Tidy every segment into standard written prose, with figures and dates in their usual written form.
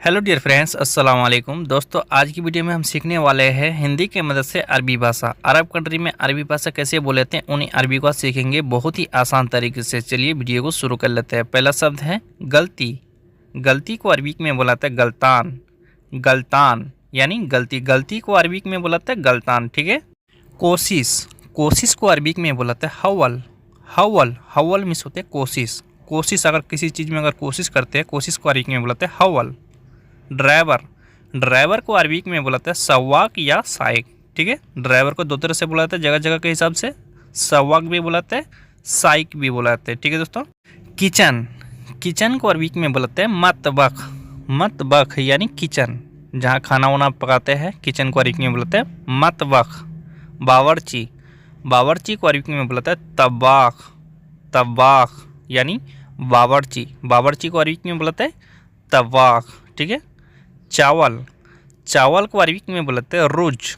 Hello dear friends, अस्सलाम वालेकुम। दोस्तों, आज की वीडियो में हम सीखने वाले हैं हिंदी की मदद से अरबी भाषा। अरब कंट्री में अरबी भाषा कैसे बोलते हैं, उन्हीं अरबी को सीखेंगे बहुत ही आसान तरीके से। चलिए वीडियो को शुरू कर लेते हैं। पहला शब्द है गलती। गलती को अरबी में बुलाते हैं गलतान। गलतान यानी गलती। गलती को अरबी में बुलाते हैं गलतान। ठीक है। कोशिश। कोशिश को अरबी में बुलाते हैं हवल। हवल। हवल मीन्स होते हैं कोशिश। कोशिश, अगर किसी चीज़ में अगर कोशिश करते हैं, कोशिश को अरबी में बुलाते हैं हवल। ड्राइवर। ड्राइवर को अरबी में बुलाते हैं सवाक या साइक। ठीक है। ड्राइवर को दो तरह से बुलाते हैं जगह जगह के हिसाब से। सवाक भी बुलाते हैं, साइक भी बुलाते हैं। ठीक है दोस्तों। किचन। किचन को अरबी में बुलाते हैं मतबख। मतबख यानी किचन, जहाँ खाना वाना पकाते हैं। किचन को अरबी में बुलाते हैं मतबख। बावर्ची। बावर्ची को अरबी में बुलाते हैं तबाख। तबाख यानी बावर्ची। बावर्ची को अरबी में बुलाते हैं तबाख। ठीक है। चावल। चावल को अरबी में बोलते हैं रुज।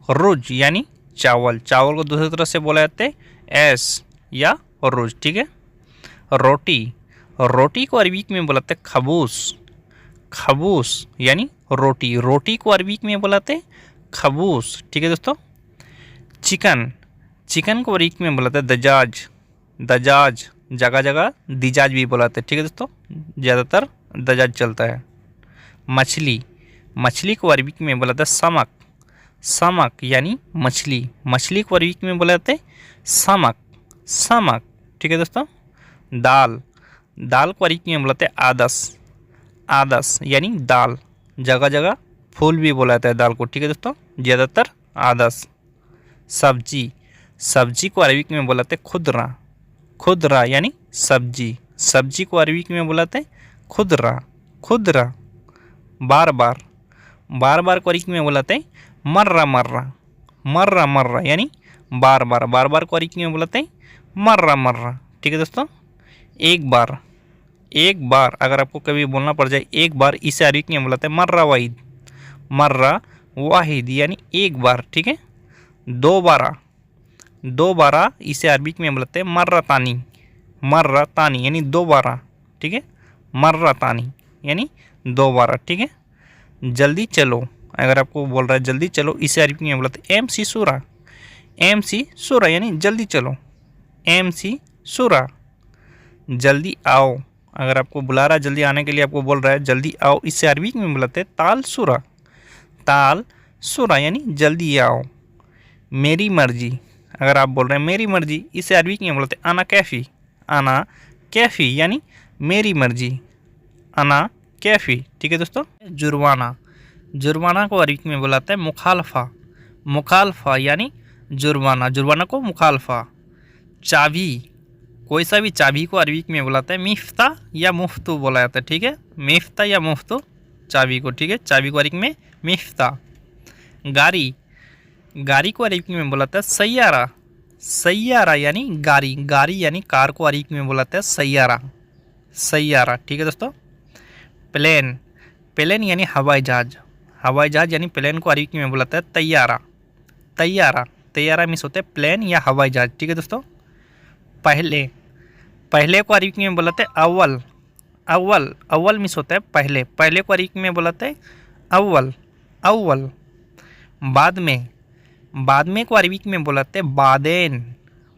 रुज यानी चावल। चावल को दूसरी तरह से बोला जाता है एस या रुज। ठीक है। रोटी। रोटी को अरबी में बोलते हैं खबूस। खबूस यानी रोटी। रोटी को अरबी में बोलते हैं खबूस। ठीक है दोस्तों। चिकन। चिकन को अरबी में बोलते हैं दजाज। दजाज, जगह जगह दिजाज भी बुलाते हैं। ठीक है दोस्तों, ज़्यादातर दजाज चलता है। मछली। मछली को अरबी में बोलाते हैं समक। समक यानी मछली। मछली को अरबी में बोलाते हैं समक। समक। ठीक है दोस्तों। दाल। दाल को अरबी में बोलाते हैं आदस। आदस यानी दाल, जगह जगह फूल भी बोलाता है दाल को। ठीक है दोस्तों, ज़्यादातर आदस। सब्जी। सब्जी को अरबी में बोलाते हैं खुदरा। खुदरा यानी सब्जी। सब्जी को अरबी में बोलाते हैं खुदरा। खुदरा। बार बार। बार बार को अरबी में बोलाते हैं मर्रा मर्रा। मर्रा मर्रा यानी बार बार। बार बार को अरबी में बोलाते हैं मर्रा मर्रा। ठीक है दोस्तों। एक बार। एक बार अगर आपको कभी बोलना पड़ जाए एक बार, इसे अरबी में बोलाते हैं मर्रा वाहिद। मर्रा वाहिद यानी एक बार। ठीक है। दोबारा। दोबारा इसे अरबी में बोलाते हैं मर्रा तानी। मर्रा तानी यानी दोबारा। ठीक है। मर्रा तानी यानी दोबारा। ठीक है। जल्दी चलो, अगर आपको बोल रहा है जल्दी चलो, इसे अरबी में बोलते हैं एम सी सूरा। एम सी सूरा यानी जल्दी चलो। एम सी सूरा। जल्दी आओ, अगर आपको बुला रहा है जल्दी आने के लिए, आपको बोल रहा है जल्दी आओ, इसे अरबी में बुलाते हैं ताल सूरा। ताल सूरा यानी जल्दी आओ। मेरी मर्जी। अगर आप बोल रहे हैं मेरी मर्जी, इसे अरबी में बोलते हैं आना कैफ़ी। आना कैफ़ी यानी मेरी मर्जी। आना कैफ़ी। ठीक है दोस्तों। जुर्माना। जुर्माना को अरबी में बुलाते हैं मुखालफा। मुखालफा यानी जुर्माना। जुर्माना को मुखालफा। चाबी। कोई सा भी चाबी को अरबी में बुलाते हैं मिफ्ता या मुफ्तू बोला जाता है। ठीक है। मिफ्ता या मुफ्तू चाबी को। ठीक है। चाबी को अरबी में मिफ्ता। गाड़ी। गाड़ी को अरबी में बुलाते हैं सैयारा। सैयारा यानी गाड़ी। गाड़ी यानी कार को अरबी में बुलाते हैं सैयारा। सैयारा। ठीक है दोस्तों। प्लेन। प्लेन यानी हवाई जहाज। हवाई जहाज यानी प्लेन को अरबी में बुलाता है तैयारा। तैयारा। तैयारा मीन्स होते हैं प्लेन या हवाई जहाज। ठीक है दोस्तों। पहले। पहले को अरबी में बुलाते हैं अव्वल। अव्वल। अव्वल मीन्स होता है पहले। पहले को अरबी में बुलाते हैं अव्वल। अव्वल। बाद में। बाद में को अरबी में बुलाते हैं बादेन।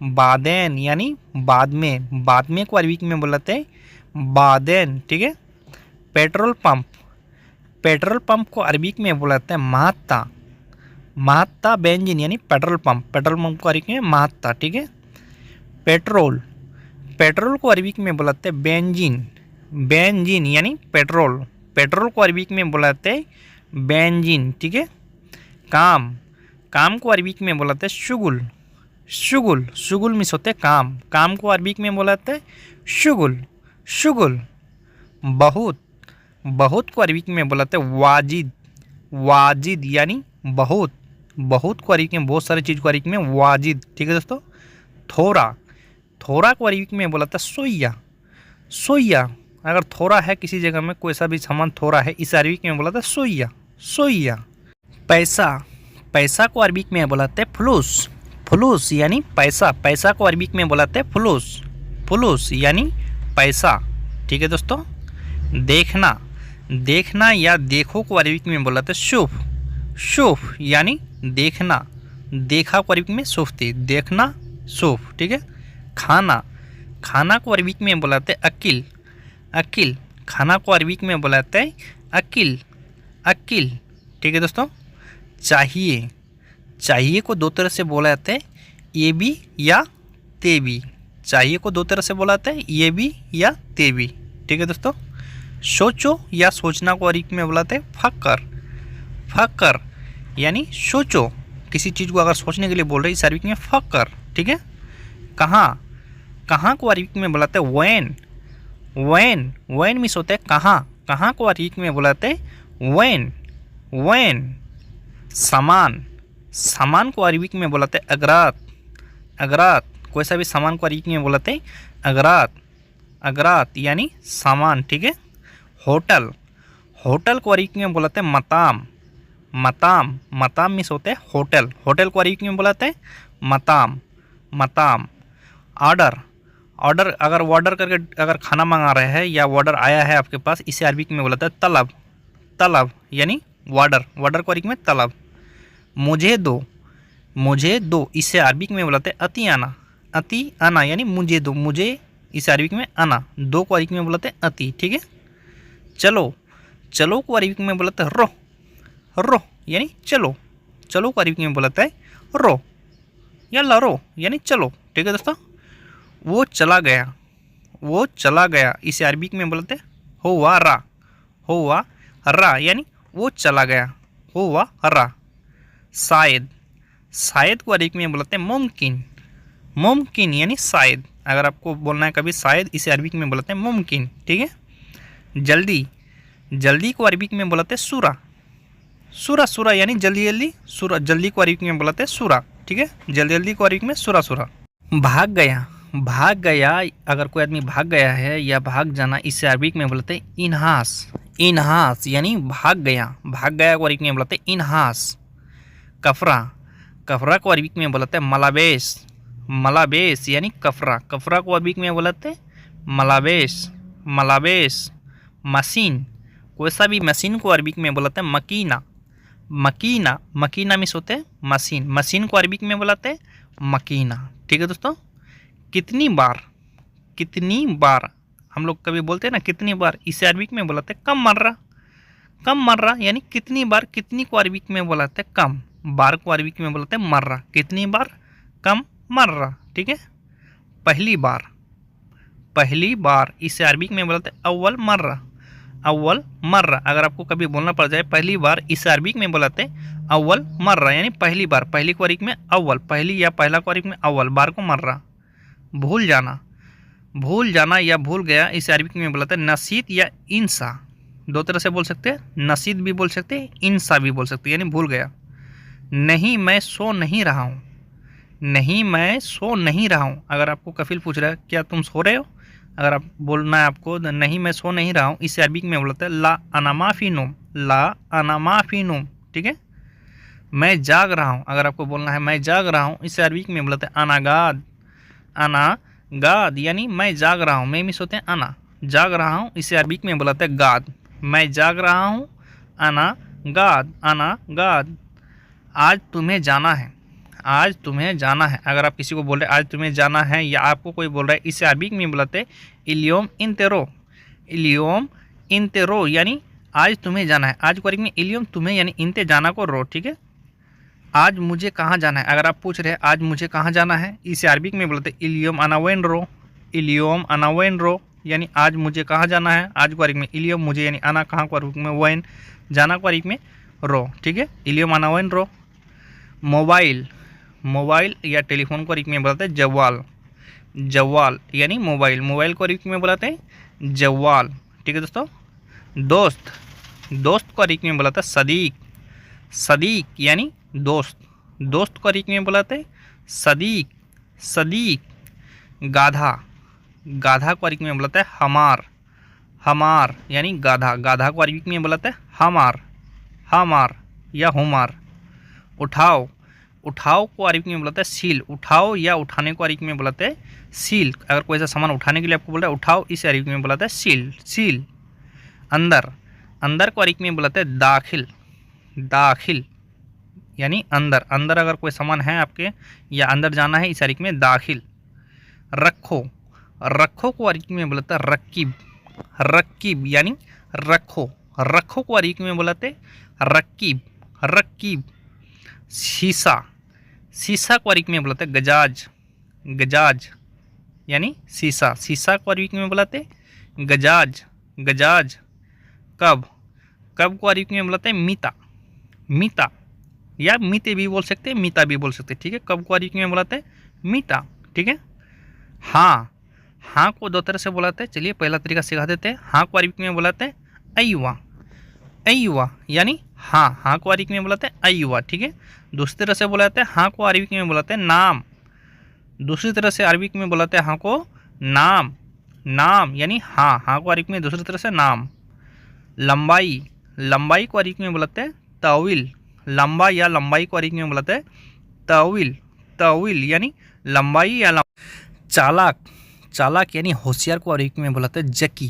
बादेन यानी बाद में। बाद में को अरबी में बुलाते हैं बादेन। ठीक है। Petrol pump. पेट्रोल पंप को अरबी में बुलाते हैं महत्ता। महत्ता बेंजीन यानी पेट्रोल पंप। पेट्रोल पंप को अरबी में महत्ता। ठीक है। पेट्रोल। पेट्रोल को अरबी में बुलाते हैं बेंजीन। बेंजीन यानी पेट्रोल। पेट्रोल को अरबी में बुलाते हैं बेंजीन। ठीक है। काम। काम को अरबी में बुलाते हैं शुगुल। शुगुल। शुगुल मीन्स होते हैं काम। काम को अरबी में बुलाते हैं शुगुल। शुगुल। बहुत। बहुत को अरबी में बुलाते हैं वाजिद। वाजिद यानी बहुत। बहुत को अरबी में, बहुत सारी चीज़ को अरबी में वाजिद। ठीक है दोस्तों। थोड़ा। थोड़ा को अरबी में बुलाता है सोया। सोया। अगर थोड़ा है किसी जगह में, कोई सा भी सामान थोड़ा है, इसे अरबी में बुलाता है सोया। सोया। पैसा। पैसा को अरबी में बुलाते हैं फलूस। फलूस यानी पैसा। पैसा को अरबी में बुलाते हैं फलूस। फलूस यानी पैसा। ठीक है दोस्तों। देखना। देखना या देखो को अरबिक में बोला था शुफ, शुफ यानी देखना, देखा को अरबिक में शुफ्ती, देखना शुफ, ठीक है। खाना, खाना को अरबिक में बुलाते अकिल, अकिल, खाना को अरबिक में बुलाते हैं अकिल, अकिल, ठीक है दोस्तों। चाहिए, चाहिए को दो तरह से बोला जाता है ये भी या ते भी, चाहिए को दो तरह से बोला जाता है ये भी या ते भी, ठीक है दोस्तों। सोचो या सोचना को अरबिक में बुलाते हैं फक्कर, फक्कर यानी सोचो, किसी चीज़ को अगर सोचने के लिए बोल रहे हैं इस अरबिक में फक्कर, ठीक है। कहाँ, कहाँ को अरबिक में बुलाते हैं वैन, वैन, वैन मीन्स होता है कहाँ, कहाँ को अरबिक में बुलाते हैं वैन, वैन। सामान, सामान को अरबिक में बुलाते हैं अगरात, अगरात, कोई सा भी सामान को अरबिक में बुलाते हैं अगरात, अगरात यानी सामान, ठीक है। होटल, होटल को अरबिक में बुलाते हैं मताम, मताम, मताम मीन्स होते हैं होटल, होटल को अरबिक में बुलाते हैं मताम, मताम। ऑर्डर, ऑर्डर अगर ऑर्डर करके अगर खाना मंगा रहे हैं या ऑर्डर आया है आपके पास, इसे अरबिक में बोला था तलब, तलब यानी ऑर्डर, ऑर्डर को अरबिक में तलब। मुझे दो, मुझे दो, इसे अरबिक में बोलाते अति आना, अति आना यानी मुझे दो, मुझे इसे अरबिक में आना, दो को अरबिक में बोलाते अति, ठीक है। चलो, चलो को अरबिक में बोलाते रो, रो यानी चलो, चलो को अरबिक में बोलाता है रो या लरो यानी चलो, ठीक है दोस्तों। वो चला गया, वो चला गया, इसे अरबिक में बोलते हुआ रा, हुआ रा यानी वो चला गया, हुआ रा। शायद, शायद को अरबिक में बोलते हैं मुमकिन, मुमकिन यानी शायद, अगर आपको बोलना है कभी शायद, इसे अरबिक में बोलते हैं मुमकिन, ठीक है। जल्दी, जल्दी को अरबिक में बोलते हैं सूरा, सूरा, सूरा यानी जल्दी जल्दी, सूरा, जल्दी को अरबिक में बोलते हैं सूरा, ठीक है। जल्दी जल्दी को अरबिक में सूरा, सूरा। भाग गया, भाग गया, अगर कोई आदमी भाग गया है या भाग जाना, इसे अरबिक में बोलते हैं इनहास, इनहास यानी भाग गया, भाग गया को अरबिक में बोलते हैं इनहास। कफरा, कफरा को अरबिक में बोलते हैं मलाबेश, मलाबेश यानी कफरा, कफरा को अरबिक में बोलते हैं मलाबेश, मलाबेश। मशीन, कोई सा भी मशीन को अरबिक में बोलते हैं मकीना, मकीना, मकीना मीन्स होते हैं मशीन, मशीन को अरबिक में बोलते हैं मकीना, ठीक है दोस्तों। कितनी बार, कितनी बार, हम लोग कभी बोलते हैं ना कितनी बार, इसे अरबिक में बोलाते हैं कम मर्रा, कम मर्रा यानी कितनी बार, कितनी को अरबिक में बोलाते हैं कम, बार को अरबिक में बोलाते हैं मर्रा, कितनी बार, कम मर्रा, ठीक है। पहली बार, पहली बार, इसे अरबिक में बोलाते हैं अव्वल मर्रा, अव्वल मर्रा, अगर आपको कभी बोलना पड़ जाए पहली बार, इसे अरबिक में बोलाते हैं अव्वल मर्रा यानी पहली बार, पहली को अरबिक में अव्वल, पहली या पहला को अरबिक में अव्वल, बार को मर्रा। भूल जाना, भूल जाना या भूल गया, इसे अरबिक में बोलते हैं नसीद या इंसा, दो तरह से बोल सकते हैं, नसीद भी बोल सकते हैं, इंसा भी बोल सकते हैं यानी भूल गया। नहीं मैं सो नहीं रहा हूँ, नहीं मैं सो नहीं रहा हूँ, अगर आपको कफिल पूछ रहा है क्या तुम सो रहे हो, अगर आप बोलना है आपको नहीं मैं सो नहीं रहा हूँ, इसे अरबिक में बोलते हैं ला अना माफी नुम, ला अना माफी नुम, ठीक है। मैं जाग रहा हूँ, अगर आपको बोलना है मैं जाग रहा हूँ, इसे अरबिक में बोलते हैं अनागाद, अना गाद यानी मैं जाग रहा हूँ, मैं मिस होते हैं अना, जाग रहा हूँ, इसे अरबिक में बोलते हैं गाद, मैं जाग रहा हूँ, अना गाद, अना गाद। आज तुम्हें जाना है, आज तुम्हें जाना है, अगर आप किसी को बोल रहे आज तुम्हें जाना है या आपको कोई बोल रहा है, इसे अरबिक में बोलते हैं इलियोम इंतेरो, इलियोम इंतेरो यानी आज तुम्हें जाना है, आज को अरबिक में इलियोम तुम्हें यानी इंते जाना को रो, ठीक है। आज मुझे कहाँ जाना है, अगर आप पूछ रहे हैं आज मुझे कहाँ जाना है, इसे अरबिक में बोलते हैं इलियोम अनावेन रो, इलियोम अनावेन रो यानी आज मुझे कहाँ जाना है, आज को अरबिक में इलियोम मुझे यानी आना कहाँ को अरबिक में वैन, जाना को अरबिक में रो, ठीक है, इलियोम अनावेन रो। मोबाइल, मोबाइल या टेलीफोन को अरबिक में बोलते हैं जवाल, जवाल यानी मोबाइल, मोबाइल को अरबिक में बोलते हैं जवाल, ठीक है दोस्तों। दोस्त, दोस्त को अरबिक में बोलता है सदीक, सदीक यानी दोस्त, दोस्त को अरबिक में बुलाते हैं सदीक, सदीक। गाधा, गाधा को अरबिक में बुलाते हैं हमार, हमार यानी गाधा, गाधा को अरबिक में बुलाते हैं हमार, हमार या हुमार। उठाओ, उठाओ को अरबिक में बुलाते हैं सील, उठाओ या उठाने को अरबिक में बुलाते हैं सील, अगर कोई ऐसा सामान उठाने के लिए आपको बोल रहा है उठाओ, इसे अरबिक में बुलाता है सील, सील। अंदर, अंदर को अरबी में बुलाते हैं दाखिल, दाखिल यानी अंदर, अंदर अगर कोई सामान है आपके या अंदर जाना है इस अरबी में दाखिल। रखो, रखो को अरबी में बुलाते हैं रकीब, रकीब यानी रखो, रखो को अरबी में बुलाते रकीब, रकीब। शीशा, शीशा को अरबी में बुलाते गजाज, गजाज यानी शीशा, शीशा को अरबी में बुलाते गजाज, गजाज। कब, कब को अरबी में बुलाते हैं मीता, मीता या मीते भी बोल सकते हैं, मीता भी बोल सकते हैं, ठीक है। कब को अरबी में बुलाते हैं मीता, ठीक है। हाँ, हाँ को दो तरह से बुलाते हैं, चलिए पहला तरीका सिखा देते हैं। हाँ को अरबी में बुलाते हैं अय्वा, अय्वा यानी हाँ, हाँ को अरबी में बुलाते हैं अय्वा, ठीक है। दूसरी तरह से बुलाते हैं हाँ को अरबी में बुलाते हैं नाम, दूसरी तरह से अरबी में बुलाते हैं हाँ को नाम, नाम यानी हाँ, हाँ को अरबी में दूसरी तरह से नाम। लंबाई, लंबाई को अरबी में बुलाते हैं तवील, लंबा या लंबाई को अरबी में बुलाते हैं तवील, तवील यानी लंबाई या चालाक, चालाक यानी होशियार को अरबी में बुलाते हैं जकी,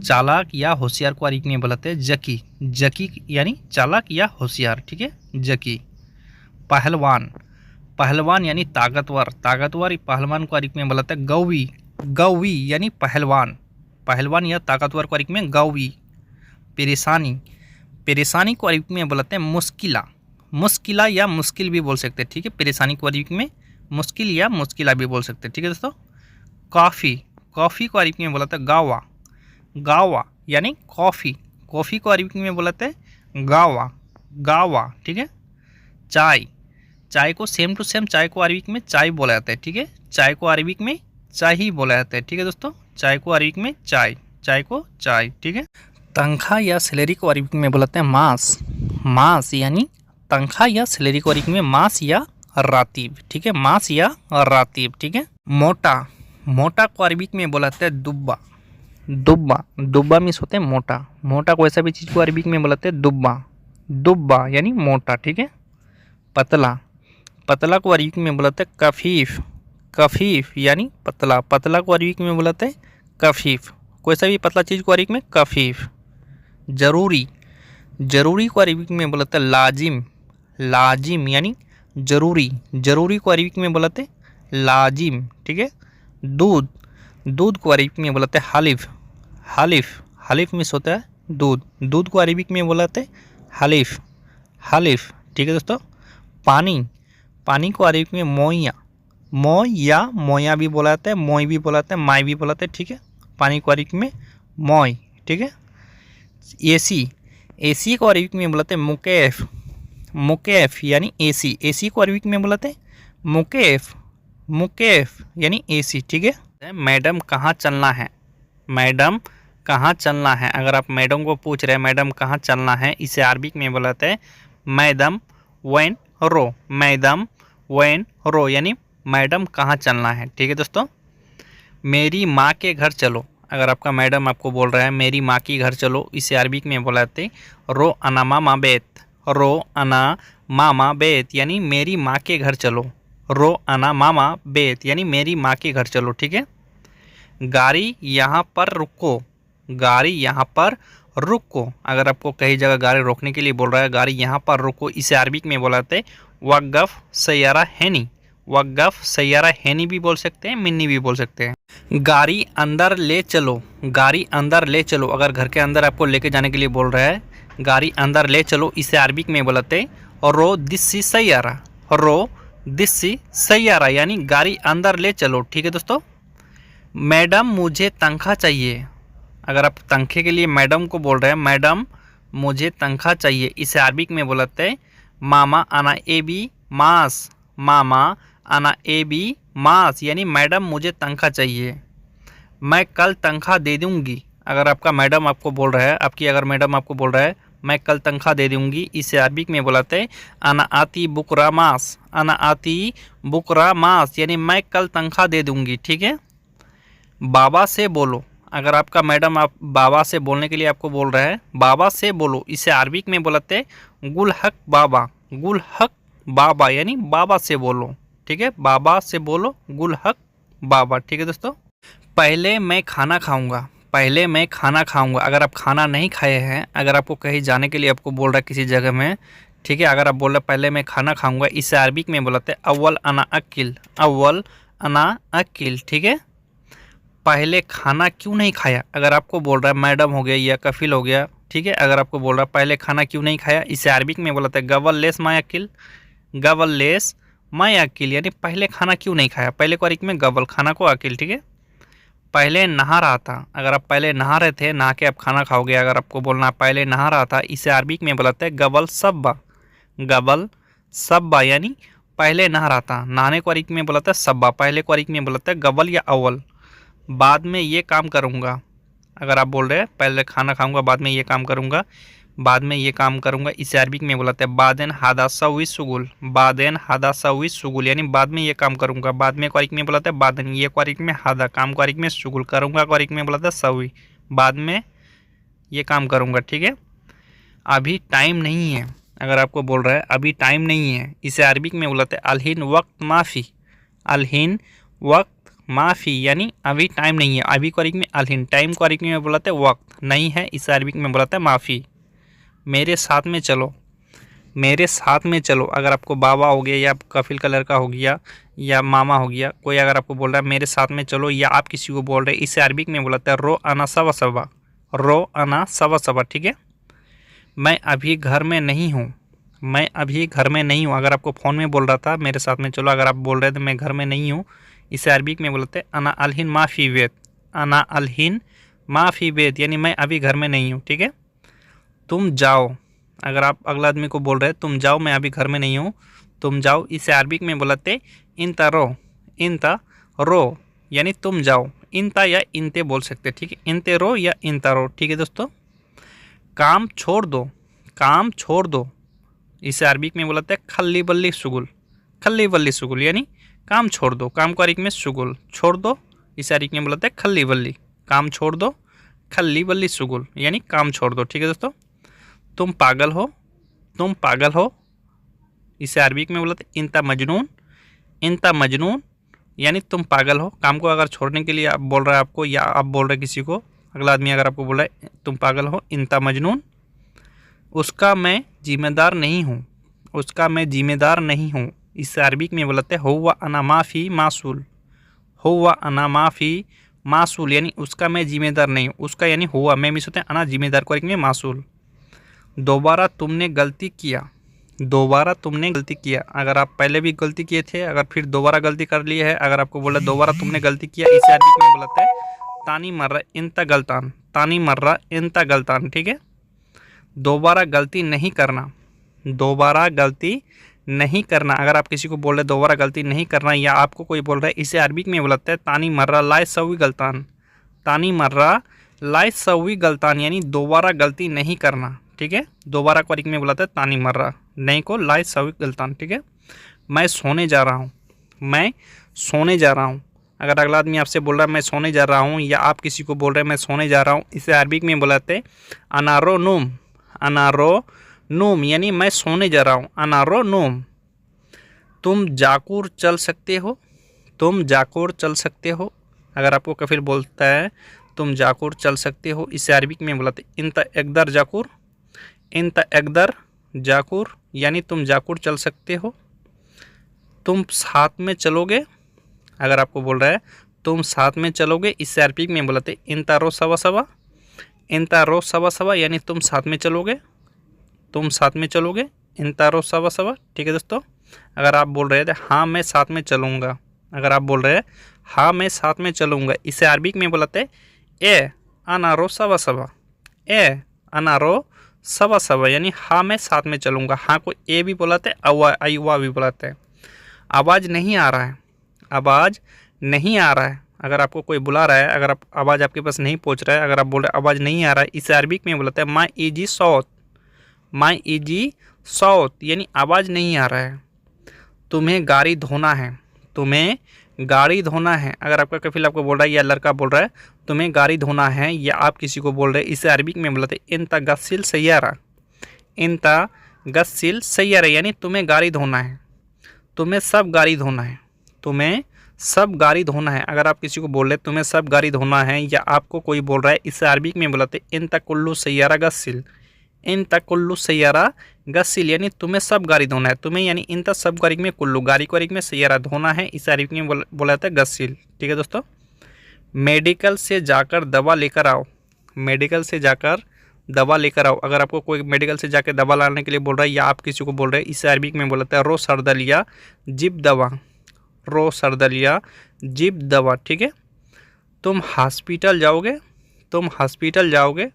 चालाक या होशियार को अरबी में बुलाते हैं जकी, जकी यानी चालाक या होशियार, ठीक है, जकी। पहलवान, पहलवान यानी ताकतवर, ताकतवर पहलवान को अरबी में बुलाते हैं गौवी, गौवी यानी पहलवान, पहलवान या ताकतवर को अरबी में गौवी। परेशानी, परेशानी को अरबी में बुलाते हैं मुश्किला, मुश्किला या मुश्किल भी बोल सकते हैं, ठीक है। परेशानी को अरबी में मुश्किल या मुश्किला भी बोल सकते हैं, ठीक है दोस्तों। कॉफ़ी, कॉफ़ी को अरबी में बुलाते हैं गावा, गावा यानी कॉफ़ी, कॉफ़ी को अरबी में बुलाते हैं गावा, गावा, ठीक है। चाय, चाय को सेम टू सेम चाय को अरबी में चाय बोला जाता है, ठीक है। चाय को अरबी में चाय ही बोला जाता है, ठीक है दोस्तों। चाय को अरबी में चाय, चाय को चाय, ठीक है। तनख्वाह या सैलरी को अरबी में बुलाते हैं मास, मास यानी तनख्वाह या सैलरी को अरबी में मास या रातीब, ठीक है, मास या रातीब, ठीक है। मोटा, मोटा को अरबी में बुलाते हैं दुब्बा, दुब्बा, दुब्बा मीन्स होते हैं मोटा, मोटा को ऐसा भी चीज़ को अरबी में बुलाते हैं दुब्बा, दुब्बा यानी मोटा, ठीक है। पतला, पतला को अरबी में बुलाते हैं कफीफ, कफीफ यानी पतला, पतला को अरबी में बुलाते हैं कफीफ, कोई सा भी पतला चीज़ को अरबी में कफीफ। ज़रूरी, ज़रूरी को अरबी में बुलाते हैं लाजिम, लाजिम यानी ज़रूरी, ज़रूरी को अरबी में बुलाते हैं लाजिम, ठीक है। दूध, दूध को अरबी में बुलाते हैं हलीफ, हलीफ, हलीफ मीन्स होता है दूध, दूध को अरबी में बुलाते हैं हलीफ, हलीफ, ठीक है दोस्तों। पानी, पानी को अरबी में मोइया, मोय या मोया भी बुलाते हैं, मोय भी बुलाते हैं, माई भी बुलाते हैं, ठीक है। पानी को अरबी में मोय, ठीक है। एसी, एसी को अरबी में बुलाते हैं मुकैफ, मुकैफ यानी एसी, एसी को अरबी में बुलाते हैं मुकैफ, मुकैफ यानी एसी, ठीक है। मैडम कहाँ चलना है, मैडम कहाँ चलना है, अगर आप मैडम को पूछ रहे हैं मैडम कहाँ चलना है, इसे अरबी में बुलाते हैं मैडम वेन रो, मैडम वेन रो यानी मैडम कहाँ चलना है, ठीक है दोस्तों। मेरी माँ के घर चलो, अगर आपका मैडम आपको बोल रहा है मेरी माँ के घर चलो, इसे अरबी में बुलाते रो अना मामा बेत, रो अना मामा बेत यानी मेरी माँ के घर चलो, रो अना मामा बेत यानी मेरी माँ के घर चलो, ठीक है। गाड़ी यहाँ पर रुको, गाड़ी यहाँ पर रुको, अगर आपको कई जगह गाड़ी रोकने के लिए बोल रहा है गाड़ी यहाँ पर रुको, इसे अरबी में बुलाते वक़्फ़ सैयारा हैनी, वक़्फ़ सैयारा हैनी भी बोल सकते हैं, मिन्नी भी बोल सकते हैं। गाड़ी अंदर ले चलो, गाड़ी अंदर ले चलो, अगर घर के अंदर आपको लेके जाने के लिए बोल रहा है गाड़ी अंदर ले चलो, इसे अरबी में बुलाते रो दिस्सी सैयारा, रो दिस्सी सैयारा यानी गाड़ी अंदर ले चलो, ठीक है दोस्तों। मैडम मुझे तनख्वाह चाहिए, अगर आप तनख्वाह के लिए मैडम को बोल रहे हैं मैडम मुझे तनख्वाह चाहिए, इसे अरबी में बुलाते हैं मामा अना ए बी मास, मामा अना ए बी मास यानी मैडम मुझे तनख्वाह चाहिए। मैं कल तनख्वाह दे दूँगी, अगर आपका मैडम आपको बोल रहा है, आपकी अगर मैडम आपको बोल रहा है मैं कल तनख्वाह दे दूँगी, इसे अरबी में बुलाते हैं अना आती बुकरा मास, अना आती बुकरा मास यानी मैं कल तनख्वाह दे दूँगी, ठीक है। बाबा से बोलो, अगर आपका मैडम आप बाबा से बोलने के लिए आपको बोल रहा है बाबा से बोलो, इसे अरबी में बुलाते हैं गुल हक बाबा, गुल हक बाबा यानी बाबा से बोलो, ठीक है, बाबा से बोलो गुल हक बाबा, ठीक है दोस्तों। पहले मैं खाना खाऊंगा, पहले मैं खाना खाऊंगा। अगर आप खाना नहीं खाए हैं, अगर आपको कहीं जाने के लिए आपको बोल रहा है किसी जगह में, ठीक है, अगर आप बोल रहे पहले मैं खाना खाऊंगा, इसे अरबिक में बोलते हैं अव्वल अना अकिल, अव्वल अना अकिल, ठीक है। पहले खाना क्यों नहीं खाया, अगर आपको बोल रहा है मैडम हो गया या कफिल हो गया, ठीक है, अगर आपको बोल रहा है पहले खाना क्यों नहीं खाया, इसे अरबिक में बोलते हैं गवल लेस माय अकिल, गवल लेस माय अकिल, यानी पहले खाना क्यों नहीं खाया। पहले को अरबिक में गवल, खाना को अकिल, ठीक है। पहले नहा रहा था, अगर आप पहले नहा रहे थे, नहा के आप खाना खाओगे, अगर आपको बोलना पहले नहा रहा था, इसे अरबिक में बोलते हैं गबल सब्बा, गबल सब्बा, यानी पहले नहा रहा था। नहाने को अरबिक में बोलता है सब्बा, पहले को अरबिक में बोलता है गबल या अव्वल। बाद में ये काम करूँगा, अगर आप बोल रहे हैं पहले खाना खाऊंगा बाद में ये काम करूँगा, बाद में ये काम करूँगा, इसे अरबिक में बोलते हैं बादेन हादा सवी सुगुल, बादेन हादा सवी सुगुल, यानी बाद में ये काम करूँगा। बाद में को अरबिक में बोलते हैं बादेन, ये को अरबिक में हादा, काम को अरबिक में सुगुल, करूँगा को अरबिक में बोलते हैं सवी, बाद में ये काम करूँगा, ठीक है। अभी टाइम नहीं है, अगर आपको बोल रहा है अभी टाइम नहीं है, इसे अरबिक में बोलते हैं अलहिन वक्त माफ़ी, अलहिन वक्त माफ़ी, यानी अभी टाइम नहीं है। अभी को अरबिक में अलहिन, टाइम को अरबिक में बोलते हैं वक्त, नहीं है, इसे अरबिक में बोलते हैं माफ़ी। मेरे साथ में चलो, मेरे साथ में चलो, अगर आपको बाबा हो गया या कफिल का लड़का हो गया या मामा हो गया कोई, अगर आपको बोल रहा है मेरे साथ में चलो, या आप किसी को बोल रहे हैं, इसे अरबिक में बोलते हैं रो अना सवा सवा, रो अना सवा सवा, ठीक है। मैं अभी घर में नहीं हूँ, मैं अभी घर में नहीं हूँ, अगर आपको फ़ोन में बोल रहा था मेरे साथ में चलो, अगर आप बोल रहे थे मैं घर में नहीं हूँ, इसे अरबिक में बोलते हैं अना अलहिन माफ़ी वेद, अना अलहिन माफ़ी वेद, यानी मैं अभी घर में नहीं हूँ, ठीक है। तुम जाओ, अगर आप अगला आदमी को बोल रहे हैं तुम जाओ, मैं अभी घर में नहीं हूँ, तुम जाओ, इसे अरबिक में बोलते इंता रो, इंता रो, यानी तुम जाओ। इंता या इंते बोल सकते, ठीक है, इंते रो या इंता रो, ठीक है दोस्तों। काम छोड़ दो, काम छोड़ दो, इसे अरबिक में बोलते हैं खल्ली बल्ली सुगुल, खल्ली बल्ली सुगुल, यानी काम छोड़ दो, काम को अरबिक में सुगुल, छोड़ दो, इसे अरबिक में बोलते हैं खल्ली बल्ली, काम छोड़ दो, खल्ली बल्ली सुगुल, यानी काम छोड़ दो, ठीक है दोस्तों। तुम पागल हो, तुम पागल हो, इसे अरबिक में बोलते हैं इंता मजनून, इंता मजनून, यानी तुम पागल हो। काम को अगर छोड़ने के लिए आप बोल रहे हैं आपको, या आप बोल रहे किसी को, अगला आदमी अगर आपको बोल रहा है तुम पागल हो, इंता मजनून, उसका मैं जिम्मेदार नहीं हूँ, उसका मैं जिम्मेदार नहीं हूँ, इसे अरबिक में बोलते हैं हुआ अना माफ़ी मासूल, हुआ अना माफ़ी मासूल, यानी उसका मैं जिम्मेदार नहीं हूँ, उसका यानी हुआ, मैं मिस होते हैं अना जिम्मेदार को में मासूल। दोबारा तुमने गलती किया, दोबारा तुमने गलती किया, अगर आप पहले भी गलती किए थे, अगर फिर दोबारा गलती कर ली है, अगर आपको बोला दोबारा तुमने गलती किया, इसे अरबिक में बोलते हैं तानी मर्रा इंता गलतान, तानी मर्रा इंता गलतान, ठीक है। दोबारा गलती नहीं करना, दोबारा गलती नहीं करना, अगर आप किसी को बोल रहे दोबारा गलती नहीं करना, या आपको कोई बोल रहा है, इसे अरबिक में बोलते हैं तानी मर्रा लाए सवी गलतान, तानी मर्रा लाए सवी गलतान, यानी दोबारा गलती नहीं करना, ठीक है। दोबारा को अरबिक में बोलते हैं तानी मर्रा, नहीं को लाए सवी गलतान, ठीक है। मैं सोने जा रहा हूँ, मैं सोने जा रहा हूँ, अगर अगला आदमी आपसे बोल रहा है मैं सोने जा रहा हूँ, या आप किसी को बोल रहे हैं मैं सोने जा रहा हूँ, इसे अरबिक में बोलते हैं अनारो नूम, अनारो नूम, यानी मैं सोने जा रहा हूँ, अनारो नूम। तुम जाकुर चल सकते हो, तुम जाकुर चल सकते हो, अगर आपको कफिल बोलता है तुम जाकुर चल सकते हो, इसे अरबिक में बोलते इंता एकदर जाकुर, इंता एकदर जाकुर, यानी तुम जाकुर चल सकते हो। तुम साथ में चलोगे, अगर आपको बोल रहा है तुम साथ में चलोगे, इसे अरबिक में बोलते इंता रो सवा सवा, इंता रो सवा सवा, यानी तुम साथ में चलोगे, तुम साथ में चलोगे, इंता रो सवा सवा, ठीक है दोस्तों। अगर आप बोल रहे थे हाँ मैं साथ में चलूँगा, अगर आप बोल रहे हैं हाँ मैं साथ में चलूँगा, इसे अरबिक में बोलते ए अनारो सवा सवा, ए अनारो सवा सवा, यानी हाँ मैं साथ में चलूँगा। हाँ को ए भी बोलाते हैं, अवा अयुवा भी बोलाते हैं। आवाज़ नहीं आ रहा है, आवाज़ नहीं आ रहा है, अगर आपको कोई बुला रहा है, अगर आप आवाज़ आपके पास नहीं पहुंच रहा है, अगर आप बोल रहे आवाज़ नहीं आ रहा है, इसे अरबिक में बोलते हैं माई इजी सौत, माई इजी सौत, यानी आवाज़ नहीं आ रहा है। तुम्हें गाड़ी धोना है, तुम्हें गाड़ी धोना है, अगर आपका कफिल आपको बोल रहा है या लड़का बोल रहा है तुम्हें गाड़ी धोना है, या आप किसी को बोल रहे हैं, इसे अरबिक में बोलते हैं इंता गस्सिल सैयारा, इंता गस्सिल सैयारा, यानी तुम्हें गाड़ी धोना है, तुम्हें सब गाड़ी धोना है, तुम्हें सब गाड़ी धोना है। अगर आप किसी को बोल रहे तुम्हें सब गाड़ी धोना है, या आपको कोई बोल रहा है, इसे अरबी में बुलाते इंता कुल्लू सैयारा गस्सिल, इंता कुल्लू सैयारा गस्सिल, यानी तुम्हें सब गाड़ी धोना है। तुम्हें यानी इंता सब गाड़ी में, कुल्लू गाड़ी को में, सैयारा धोना है, इसे अरबी में बोलाते हैं गस्सिल। ठीक है दोस्तों। मेडिकल से जाकर दवा लेकर आओ, मेडिकल से जाकर दवा लेकर आओ। अगर आपको कोई मेडिकल से जाकर दवा लाने के लिए बोल रहा है, या आप किसी को बोल रहे हैं, इसे अरबी में बोलते हैं रो सरदलिया जिब दवा, रो सरदलिया जिब दवा। ठीक है। तुम हॉस्पिटल जाओगे, तुम हॉस्पिटल जाओगे।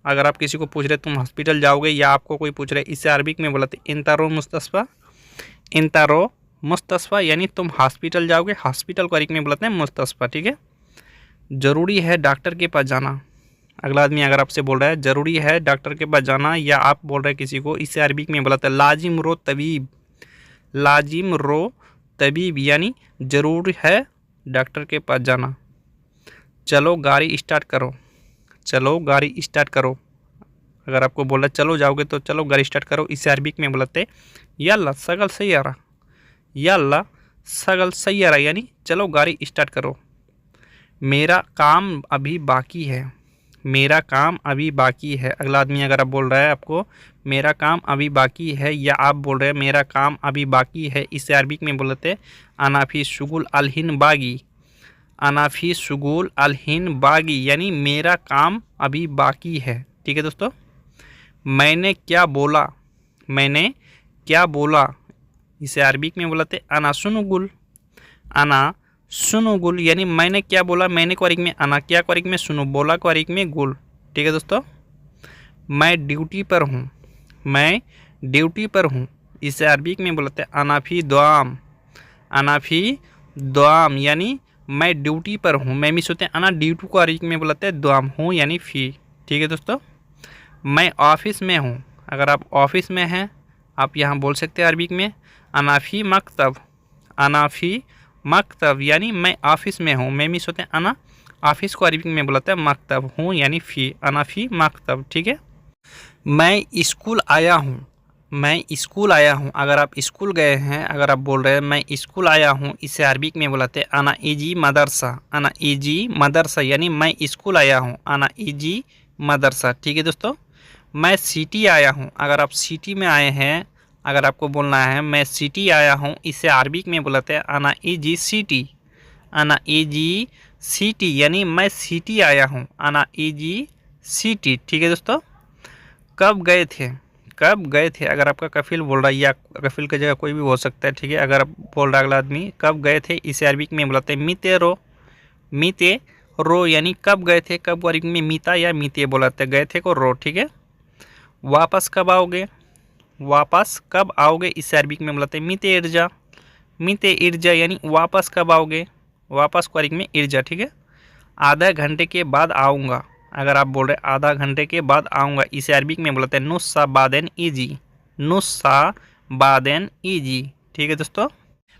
अगर आप किसी को पूछ रहे तुम हॉस्पिटल जाओगे, या आपको कोई पूछ रहे, इसे अरबी में बोलते इंतारो मुस्तस्फा, इंतारो मुस्तस्फा, यानी तुम हॉस्पिटल जाओगे। हॉस्पिटल को अरबी में बोलते हैं मुस्तस्फा। ठीक है। ज़रूरी है डॉक्टर के पास जाना। अगला आदमी अगर आपसे बोल रहा है ज़रूरी है डॉक्टर के पास जाना, या आप बोल रहे हैं किसी को, इसे अरबी में बोलते हैं लाजिम रो तबीब, लाजिम रो तबीब, यानी ज़रूर है डॉक्टर के पास जाना। चलो गाड़ी स्टार्ट करो, चलो गाड़ी स्टार्ट करो। अगर आपको बोला चलो जाओगे तो चलो गाड़ी स्टार्ट करो, इसे अरबी में बोलते यल्ला सगल सैयारा, यल्ला सगल सैयारा, यानी चलो गाड़ी स्टार्ट करो। मेरा काम अभी बाकी है, मेरा काम अभी बाकी है। अगला आदमी अगर आप बोल रहा है आपको मेरा काम अभी बाकी है, या आप बोल रहे हैं मेरा काम अभी बाकी है, इसे अरबी में बोलते अनाफी शुगुल अलहिन बागी, अनाफी शुगुल अलहिन बागी, यानी मेरा काम अभी बाकी है। ठीक है दोस्तों। मैंने क्या बोला, मैंने क्या बोला, इसे अरबी में बोलते अना सुनुगुल, अना सुनुगुल, यानी मैंने क्या बोला, मैंने को अरबी में अना, क्या को अरबी में सुनो, बोला को अरबी में गुल। ठीक है दोस्तों। मैं ड्यूटी पर हूँ, मैं ड्यूटी पर हूँ, इसे अरबी में बोलते हैं अनाफी द्वाम, अनाफी द्वाम, यानी मैं ड्यूटी पर हूँ। मैं मिस होते हैं अना, ड्यूटी को अरबी में बोलते हैं द्वाम, हूँ यानी फ़ी। ठीक है दोस्तों। मैं ऑफिस में हूँ। अगर आप ऑफिस में हैं, आप यहाँ बोल सकते हैं अरबी में अनाफी मकतब, अनाफी मकतब, यानी मैं ऑफिस में हूँ। मैं मिस होते हैं अना, ऑफिस को अरबी में बोलते हैं मकतब, हूँ यानी फ़ी, अनाफी मकतब। ठीक है। मैं स्कूल आया हूँ, मैं स्कूल आया हूँ। अगर आप स्कूल गए हैं, अगर आप बोल रहे हैं मैं स्कूल आया हूँ, इसे अरबी में बोलते हैं अना इजी मदरसा, अना इजी मदरसा, यानी मैं स्कूल आया हूँ, अना इजी मदरसा। ठीक है दोस्तों। मैं सिटी आया हूँ। अगर आप सिटी में आए हैं, अगर आपको बोलना है मैं सिटी आया हूँ, इसे अरबी में बोलते हैं अना इजी सिटी, अना इजी सिटी, यानी मैं सिटी आया हूँ, अना इजी सिटी। ठीक है दोस्तों। कब गए थे, कब गए थे। अगर आपका कफिल बोल रहा है, या कफिल की जगह कोई भी हो सकता है। ठीक है। अगर आप बोल रहा है अगला आदमी कब गए थे, इसे अरबी में बोलते हैं मीते रो, मीते रो, यानी कब गए थे। कब अरबी में मीता या मीते बोलाते हैं, गए थे को रो। ठीक है। वापस कब आओगे, वापस कब आओगे, इसे अरबी में बोलते हैं मीते इर्जा, मीते इर्जा, यानी वापस कब आओगे, वापस को अरबी में इर्जा। ठीक है। आधा घंटे के बाद आऊँगा। अगर आप बोल रहे आधा घंटे के बाद आऊँगा, इसे अरबी में बोलते हैं नुस्सा बादेन ईजी, नुस्सा बादेन ईजी। ठीक है दोस्तों।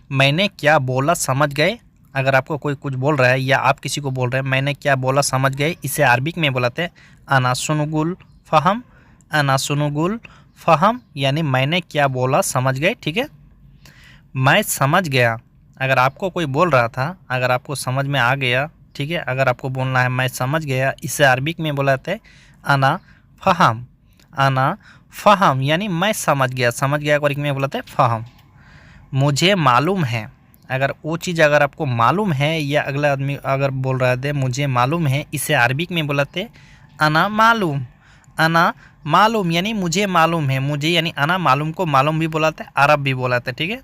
मैंने क्या बोला समझ गए। अगर आपको कोई कुछ बोल रहा है, या आप किसी को बोल रहे हैं मैंने क्या बोला समझ गए, इसे अरबी में बोलते हैं अना सुनुगुल फ़हम, अना सुनुगुल फ़हम, यानी मैंने क्या बोला समझ गए। ठीक है। मैं समझ गया। अगर आपको कोई बोल रहा था, अगर आपको समझ में आ गया, ठीक है, अगर आपको बोलना है मैं समझ गया, इसे अरबी में बोलाते हैं अना फ़हम, अना फ़हम, यानी मैं समझ गया। समझ गया को अरबी में बोलाते हैं फ़हम। मुझे मालूम है। अगर वो चीज़ अगर आपको मालूम है, या अगला आदमी अगर बोल रहा है मुझे मालूम है, इसे अरबी में बोलाते हैं अना मालूम, अना मालूम, यानी मुझे मालूम है। मुझे यानी अना मालूम को मालूम भी बोलाते हैं, अरब भी बोलाते हैं। ठीक है।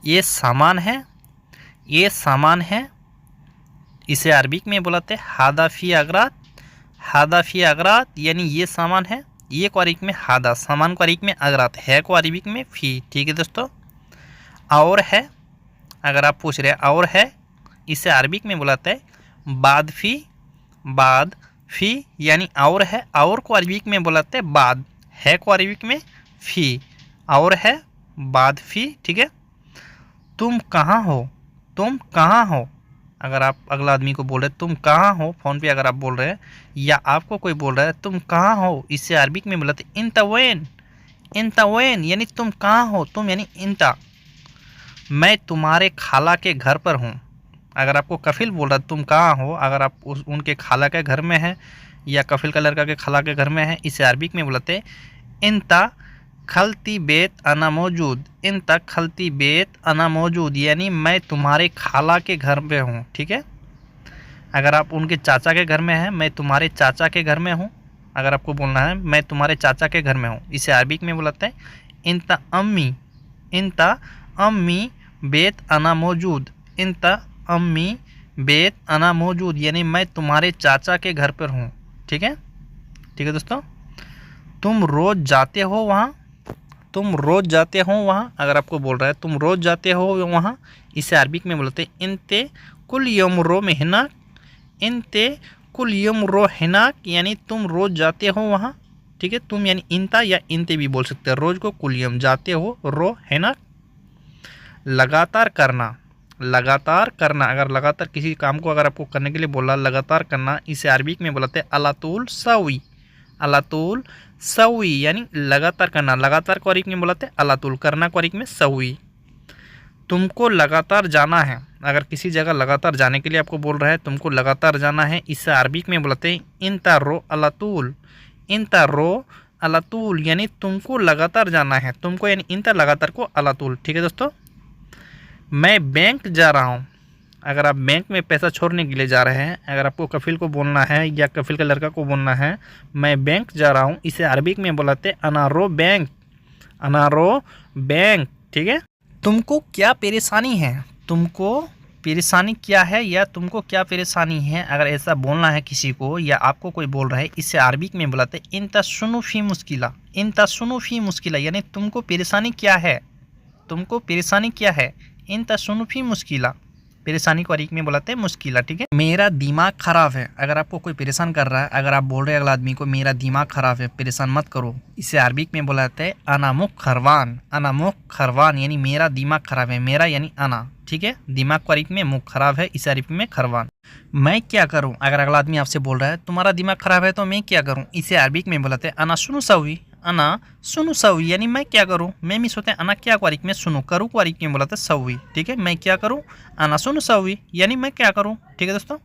ये सामान है, ये सामान है, इसे अरबी में बोलाते हैं हादाफ़ी अगरात, हादाफ़ी अगरात, यानी ये सामान है। ये को अरबी में हादा, सामान को अरबी में अगरात, है को अरबी में फ़ी। ठीक है दोस्तों। और है। अगर आप पूछ रहे हैं और है, इसे अरबी में बुलाते हैं बाद फ़ी, बाद फ़ी, यानी और है। और को अरबी में बुलाते हैं बाद, है को अरबी में फ़ी, और है बाद फ़ी। ठीक है। तुम कहाँ हो, तुम कहाँ हो। अगर आप अगला आदमी को बोल रहे तुम कहाँ हो, फ़ोन पे अगर आप बोल रहे हैं, या आपको कोई बोल रहा है तुम कहाँ हो, इसे अरबी में बोलते हैं इंता वैन, इंता वैन, यानी तुम कहाँ हो, तुम यानी इंता। मैं तुम्हारे खाला के घर पर हूँ, अगर आपको कफिल बोल रहा है तुम कहाँ हो, अगर आप उनके खाला के घर में हैं या कफिल का लड़का के खाला के घर में है, इसे अरबिक में बुलाते इंता खलती बेत अना मौजूद। इंता खलती बेत अना मौजूद यानी मैं तुम्हारे खाला के घर पे हूँ। ठीक है, अगर आप उनके चाचा के घर में हैं, मैं तुम्हारे चाचा के घर में हूँ। अगर आपको बोलना है मैं तुम्हारे चाचा के घर में हूँ, इसे अरबिक में बुलाते हैं इंता अम्मी। इंता अम्मी बेत अना मौजूद। इंता अम्मी बेत अना मौजूद यानी मैं तुम्हारे चाचा के घर पर हूँ। ठीक है, ठीक है दोस्तों। तुम रोज़ जाते हो वहाँ। तुम रोज़ जाते हो वहाँ, अगर आपको बोल रहा है तुम रोज़ जाते हो वहाँ, इसे अरबिक में बोलते हैं इंते कुल यम रो में हिना। इंते कुल यम रो हिनाक यानी तुम रोज़ जाते हो वहाँ। ठीक है, तुम यानी इंता या इंते भी बोल सकते हैं, रोज़ को कुल यम जाते हो रो हिनाक। लगातार करना। लगातार करना, अगर लगातार किसी काम को अगर आपको करने के लिए बोला लगातार करना, इसे अरबिक में बोलते हैं अलातुल सवी। अलातुल सवी यानी लगातार करना। लगातार को अरबिक में बोलते हैं अलातुल, करना को अरबिक में सवी। तुमको लगातार जाना है, अगर किसी जगह लगातार जाने के लिए आपको बोल रहा है तुमको लगातार जाना है, इसे अरबिक में बोलते हैं इंता रो अलातुल। इंता रो अलातुल यानी तुमको लगातार जाना है, तुमको यानी इंता लगातार को अलातुल। ठीक है दोस्तों। मैं बैंक जा रहा हूँ, अगर आप बैंक में पैसा छोड़ने के लिए जा रहे हैं, अगर आपको कफिल को बोलना है या कफिल का लड़का को बोलना है मैं बैंक जा रहा हूँ, इसे अरबिक में बोलते हैं अनारो बैंक। अनारो बैंक। ठीक है, तुमको क्या परेशानी है। तुमको परेशानी क्या है या तुमको क्या परेशानी है, अगर ऐसा बोलना है किसी को या आपको कोई बोल रहा है, इसे अरबिक में बुलाते हैं इंता सुनु फी मुश्किला। इंता सुनु फी मुश्किला यानी तुमको परेशानी क्या है। तुमको परेशानी क्या है, इंता सुनु फी मुश्किला। परेशानी को अरबिक में बुलाते हैं मुश्किला। ठीक है, मेरा दिमाग खराब है, अगर आपको कोई परेशान कर रहा है, अगर आप बोल रहे हैं अगला आदमी को मेरा दिमाग खराब है परेशान मत करो, इसे अरबिक में बुलाते हैं अनामुख खरवान। अनामुख खरवान यानी मेरा दिमाग खराब है, मेरा यानी अना। ठीक है, दिमाग को अरबिक में मुख खराब है, इसे अरबिक में खरवान। मैं क्या करूं, अगर अगला आदमी आपसे बोल रहा है तुम्हारा दिमाग खराब है तो मैं क्या करूं, इसे अरबिक में बुलाते हैं अना सुनु सवी। अना सुनु सवी यानी मैं क्या करूं। मैं मिस होते हैं अना क्या को अरबिक में सुनु, करूँ को अरबिक में बुलाते हैं सवी। ठीक है, मैं क्या करूं अना सुनु सवी यानी मैं क्या करूं। ठीक है दोस्तों।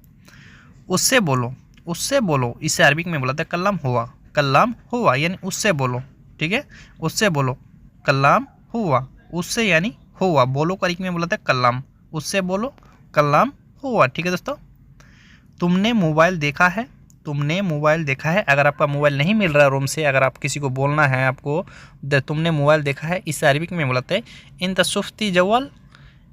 उससे बोलो। उससे बोलो, इसे अरबिक में बुलाते हैं कल्लाम हुआ। कल्लाम हुआ यानी उससे बोलो। ठीक है, उससे बोलो कल्लाम हुआ। उससे यानी हुआ, बोलो को अरबिक में बुलाते हैं कल्लाम। उससे बोलो कल्लाम हुआ। ठीक है दोस्तों। तुमने मोबाइल देखा है। तुमने मोबाइल देखा है, अगर आपका मोबाइल नहीं मिल रहा है रूम से, अगर आप किसी को बोलना है आपको तुमने मोबाइल देखा है, इसे अरबिक में बुलाते हैं इन तसुफ्ती जवाल।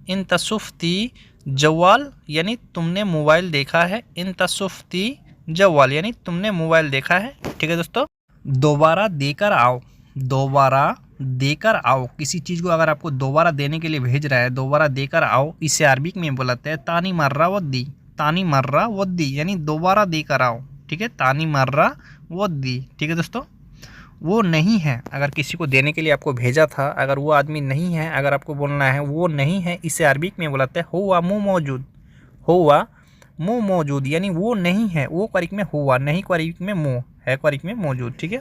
इन तसुफ्ती जवाल यानी तुमने मोबाइल देखा है। इन तसुफ्ती जवाल यानी तुमने मोबाइल देखा है। ठीक है दोस्तों। दोबारा देकर आओ। दोबारा देकर आओ, किसी चीज़ को अगर आपको दोबारा देने के लिए भेज रहा है, दोबारा देकर आओ, इसे अरबिक में बुलाते हैं तानी मर्रा वद्दी। तानी मर्रा वद्दी यानी दोबारा देकर आओ। ठीक है, तानी मर्रा वद्दी। ठीक है दोस्तों। वो नहीं है, अगर किसी को देने के लिए आपको भेजा था, अगर वो आदमी नहीं है, अगर आपको बोलना है वो नहीं है, इसे अरबिक में बुलाते हैं हुआ मुँह मौजूद। हुआ मुँह मौजूद यानी वो नहीं है, वो को अरबिक में हुआ, नहीं को अरबिक में मुँह, है को अरबिक में मौजूद। ठीक है,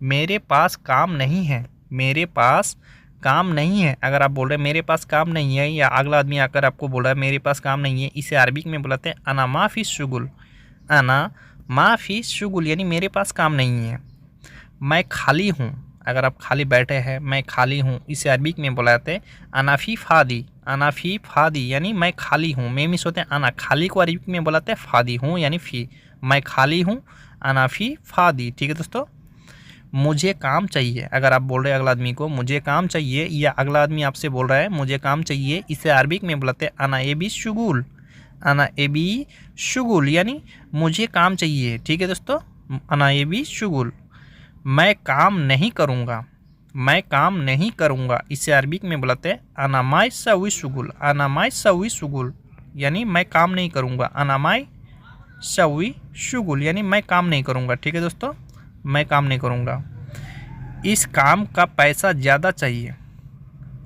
मेरे पास काम नहीं है। मेरे पास काम नहीं है, अगर आप बोल रहे हैं मेरे पास काम नहीं है, या अगला आदमी आकर आपको बोल रहा है मेरे पास काम नहीं है, इसे अरबिक में बुलाते हैं अना माफ़ी शुगुल। अना माफ़ी शुगुल यानी मेरे पास काम नहीं है। मैं खाली हूँ, अगर आप खाली बैठे हैं, मैं खाली हूँ, इसे अरबिक में बुलाते हैं अनाफ़ी फ़ादी। अनाफ़ी फ़ादी यानी मैं खाली हूँ। मैं मिस होते हैं अना, खाली को अरबिक में बुलाते हैं फ़ादी हूँ यानी फ़ी। मैं खाली हूँ, अनाफ़ी फ़ादी। ठीक है दोस्तों। मुझे काम चाहिए, अगर आप बोल रहे हैं अगला आदमी को मुझे काम चाहिए, या अगला आदमी आपसे बोल रहा है मुझे काम चाहिए, इसे अरबिक में बुलाते हैं अना ए बी शुगुल। अना ए बी शुगुल यानी मुझे काम चाहिए। ठीक है दोस्तों, अना ए बी शुगुल। मैं काम नहीं करूँगा। मैं काम नहीं करूँगा, इसे अरबिक में बुलाते हैं अना माई सवी शुगुल। अना माई सवी शुगुल यानी मैं काम नहीं करूँगा। अना माई सवी शुगुल यानी मैं काम नहीं करूँगा। ठीक है दोस्तों, मैं काम नहीं करूँगा। इस काम का पैसा ज़्यादा चाहिए।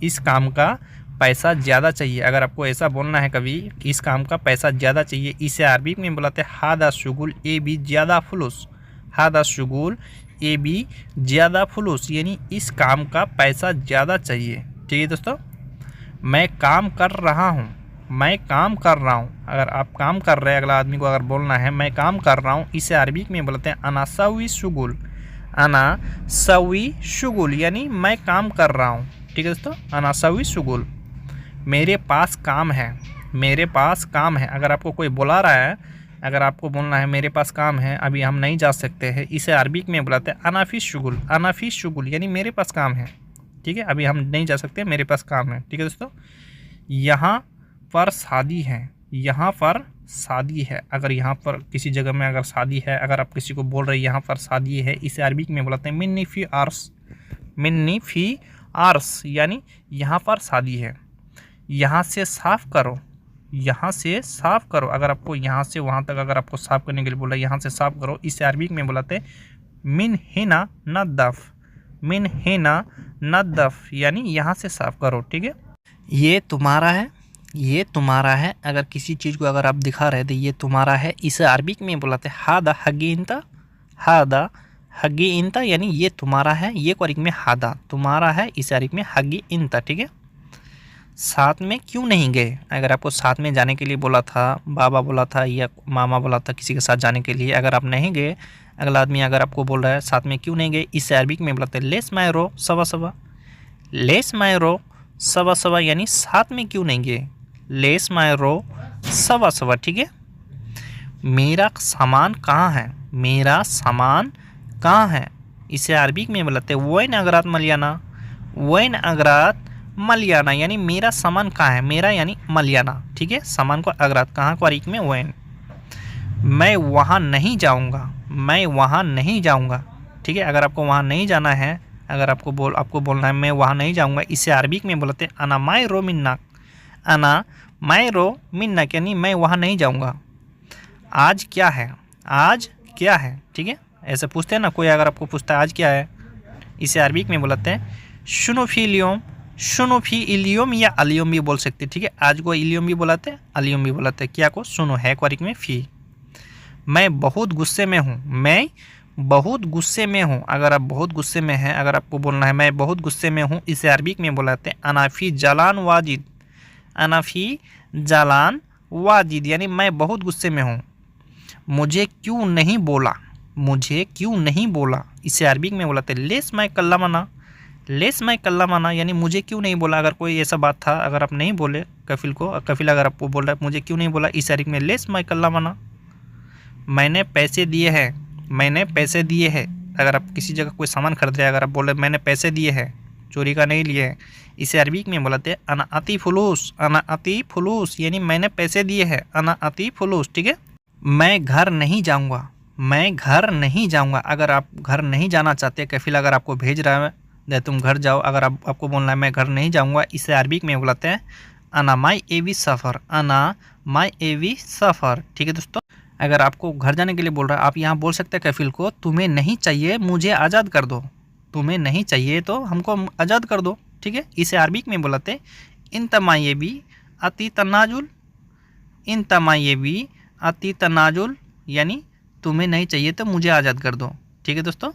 इस काम का पैसा ज़्यादा चाहिए, अगर आपको ऐसा बोलना है कभी कि इस काम का पैसा ज़्यादा चाहिए, इसे अरबिक में बुलाते हैं हादा शुगुल ए बी ज़्यादा फुलूस। हादा शुगुल ए बी ज़्यादा फुलूस यानी इस काम का पैसा ज़्यादा चाहिए। ठीक है दोस्तों। मैं काम कर रहा हूँ। मैं काम कर रहा हूँ, अगर आप काम कर रहे हैं, अगला आदमी को अगर बोलना है मैं काम कर रहा हूँ, इसे अरबी में बोलते हैं अना सवी शुगुल। अना सवी शुगुल यानी मैं काम कर रहा हूँ। ठीक है दोस्तों, अना सवी शुगुल। मेरे पास काम है, मेरे पास काम है। अगर आपको कोई बुला रहा है, अगर आपको बोलना है मेरे पास काम है, अभी हम नहीं जा सकते हैं, इसे अरबी में बुलाते हैं अनाफी शुगुल। अनाफी शुगुल यानी मेरे पास काम है। ठीक है, अभी हम नहीं जा सकते, मेरे पास काम है। ठीक है दोस्तों, यहाँ पर शादी है, यहाँ पर शादी है। अगर यहाँ पर किसी जगह में अगर शादी है, अगर आप किसी को बोल रहे हैं यहाँ पर शादी है, इसे अरबी में बुलाते हैं मिन्नी फ़ी आर्स। मिन्नी फ़ी आर्स यानी यहाँ पर शादी है। यहाँ से साफ़ करो, यहाँ से साफ़ करो। अगर आपको यहाँ से वहाँ तक अगर आपको साफ़ करने के लिए बोला, यहाँ से साफ़ करो, इसे अरबी में बुलाते हैं मिन हिना नद्दफ़। मिन हिना नद्दफ़ यानी यहाँ से साफ़ करो। ठीक है, ये तुम्हारा है, ये तुम्हारा है। अगर किसी चीज़ को अगर आप दिखा रहे थे ये तुम्हारा है, इसे अरबी में बुलाते हैं हादा हगी इंता। हादा हगी इंता यानी ये तुम्हारा है, ये को अरबी में हादा तुम्हारा है, इसे अरबी में हगी इंता। ठीक है, साथ में क्यों नहीं गए? अगर आपको साथ में जाने के लिए बोला था, बाबा बोला था या मामा बोला था किसी के साथ जाने के लिए, अगर आप नहीं गए, अगला आदमी अगर आपको बोल रहा है साथ में क्यों नहीं गए, इसे अरबी में बुलाते हैं लेस मायरो सवा सवा। लेस मायरो सवा सवा यानी साथ में क्यों नहीं गए, लेस मायरो सवा सवा। ठीक है, मेरा सामान कहाँ है, मेरा सामान कहाँ है, इसे अरबी में बुलाते हैं वैन अगरात मलियाना। वैन अगरात मलियाना यानी मेरा सामान कहाँ है, मेरा यानी मलियाना। ठीक है, सामान को अगरात, कहाँ को अरबी में वैन। मैं वहाँ नहीं जाऊँगा, मैं वहाँ नहीं जाऊँगा। ठीक है, अगर आपको वहाँ नहीं जाना है, अगर आपको बोलना है मैं वहाँ नहीं जाऊँगा, इसे अरबी में बोलते हैं अना मायरो मिन्नाक। अना मायरो मिन्नाक यानी मैं वहाँ नहीं जाऊँगा। आज क्या है, आज क्या है। ठीक है, ऐसे पूछते हैं ना, कोई अगर आपको पूछता है आज क्या है, इसे अरबी में बोलते हैं शुनो फी इलियोम। शुनो फी इलियोम या अलियोम भी बोल सकते हैं। ठीक है, आज को इलियोम भी बुलाते हैं, अलियोम भी बुलाते हैं। क्या को सुनो है को अरबी में फ़ी। मैं बहुत गुस्से में हूँ, मैं बहुत गुस्से में हूँ। अगर आप बहुत गुस्से में हैं, अगर आपको बोलना है मैं बहुत गुस्से में हूँ, इसे अरबी में बुलाते हैं अनाफ़ी जालान वाजिद। अनाफ़ी जालान वाजिद यानी मैं बहुत गुस्से में हूँ। मुझे क्यों नहीं बोला, मुझे क्यों नहीं बोला, इसे अरबी में बुलाते हैं लेस माय कल्लामना। लेस माय कल्लामना यानी मुझे क्यों नहीं बोला। अगर कोई ऐसा बात था, अगर आप नहीं बोले कफिल को, कफिल अगर आपको बोल रहा है मुझे क्यों नहीं बोला, इसे अरबी में लेस माय कल्लामना। मैंने पैसे दिए हैं, मैंने पैसे दिए हैं। अगर आप किसी जगह कोई सामान खरीद रहे हैं, अगर आप बोल रहे मैंने पैसे दिए हैं, चोरी का नहीं लिए हैं, इसे अरबी में बुलाते हैं अना अती फुलूस। अना अती फुलूस यानी मैंने पैसे दिए हैं, अना अती फुलूस। ठीक है, मैं घर नहीं जाऊंगा, मैं घर नहीं जाऊंगा। अगर आप घर नहीं जाना चाहते, कफिल अगर आपको भेज रहा है दे तुम घर जाओ, अगर आपको बोलना है मैं घर नहीं जाऊंगा, इसे अरबी में बुलाते हैं अना माई एवी सफ़र। अना माई एवी सफ़र। ठीक है दोस्तों, अगर आपको घर जाने के लिए बोल रहा है, आप यहाँ बोल सकते हैं कफिल को तुम्हें नहीं चाहिए मुझे आज़ाद कर दो, तुम्हें नहीं चाहिए तो हमको आज़ाद कर दो। ठीक है, इसे अरबी में बुलाते हैं इन तमायेबी अति तनाजुल। इन तमायेबी अति तनाजुल यानी तुम्हें नहीं चाहिए तो मुझे आज़ाद कर दो। ठीक है दोस्तों।